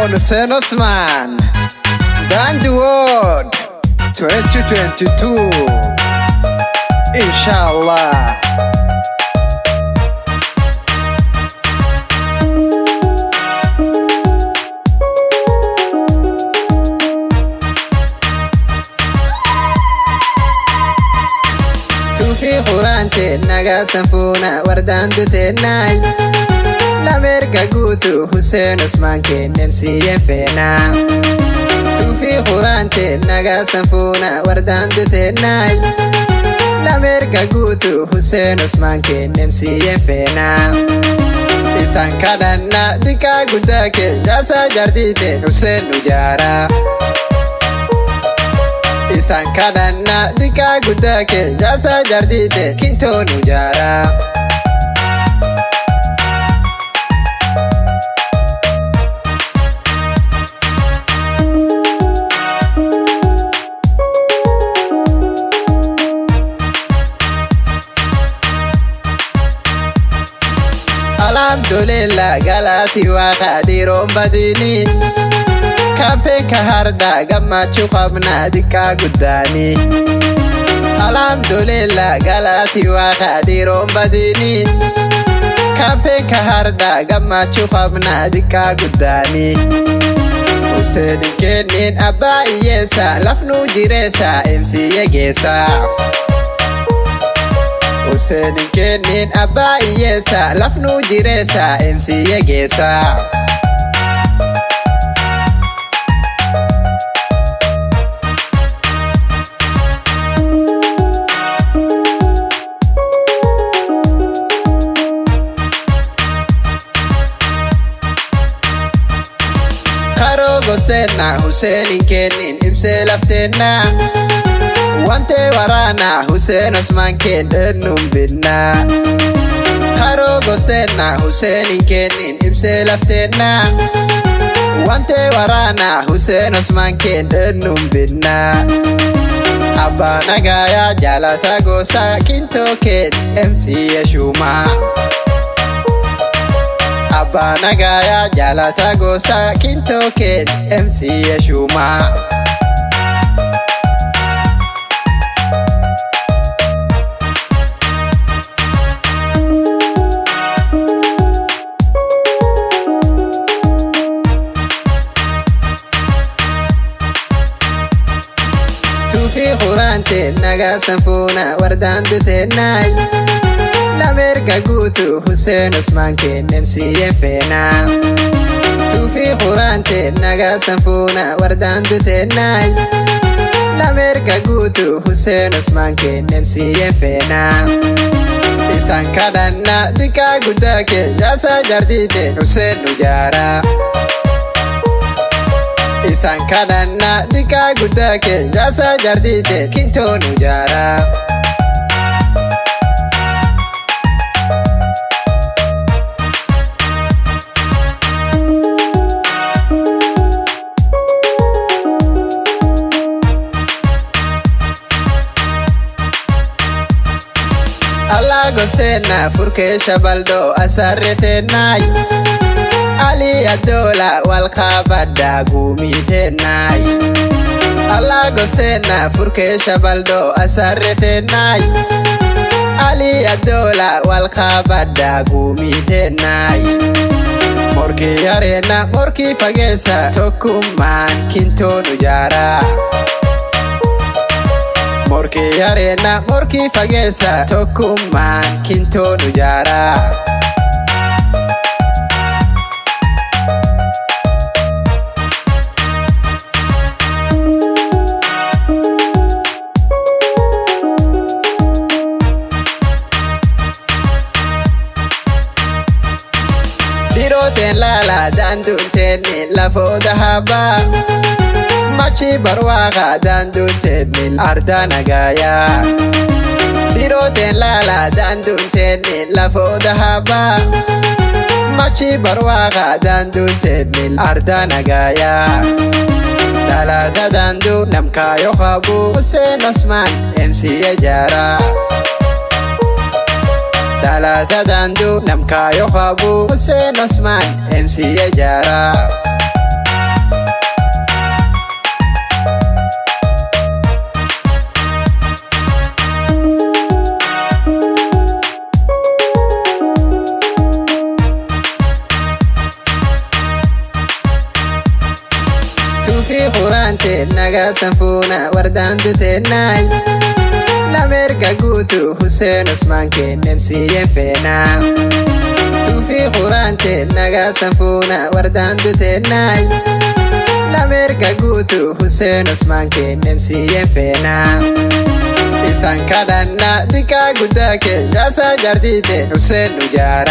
on Hussein Osman, Dance the World 2022 Inshallah. Tufi Qurante naga sanfuna wardandu tenai L'America gutu Hussein Osman ke nemsiye fena Tufi Qurante naga sanfuna wardandu tenai L'America gutu Hussein Osman ke nemsiye fena Isan kadanna dika gudake jasa jartite Hussein Ujara Isan kadanna dika gudake jasa jartite Kinto Nujara Alhamdulillah galati wa qadiron badini Kampen ka harda gammachu qabna dika gudani Alhamdulillah galati wa qadiron badini Kampen ka harda gammachu qabna dika gudani Hussein kenin abba iyesa lafnu jiresa MC yegesa Hussein kenin abba iyesa lafnu jiresa MC yegesa Karogo sena Hussein kenin ibse laftena Wante warana Hussein Osman ken denum binna Karogo sena Hussein kenin ibse laftena Wante warana Hussein Osman ken denum binna Abba nagaya jalata gosa kinto ken MC Yeshuma Abba nagaya jalata gosa kinto ken MC Yeshuma Tufi Qurante naga sanfuna wardandu tenai L'America gutu Hussein Osman ke nemsiye fena Tufi Qurante naga sanfuna wardandu tenai L'America gutu Hussein Osman ke nemsiye fena Isan kadanna dika gudake jasa jartite Hussein Ujara Isan kadanna dika gudake jasa jartite Kinto Nujara Allah gosena furke shabaldo asarretenai Ali adola wal qabada gumitenai Allah gosena furke shabaldo asarretenai Ali adola wal qabada gumitenai Morki arena morki fagesa tokuman kinto Nujara Morki arena morki fagesa tokuman kinto Nujara Diroten lala dandun teni lafo dahaba Machi barwaqa dandun teni arda nagaya Diroten lala dandun teni lafo dahaba Machi barwaqa dandun teni arda nagaya Lala dandu namka yokhabu Hussein Osman MC Yajara Dalata dandu namka yokhabu Hussein Osman MC Yajara naga sanfuna wardaan duteennaay namerga guutu Hussein Usman kennemsiyen feena tufi quraante naga sanfuna wardaan duteennaay namerga guutu Hussein Usman kennemsiyen feena isan kadhanna dika guddaa keenya isa jartiite Hussein Ujaara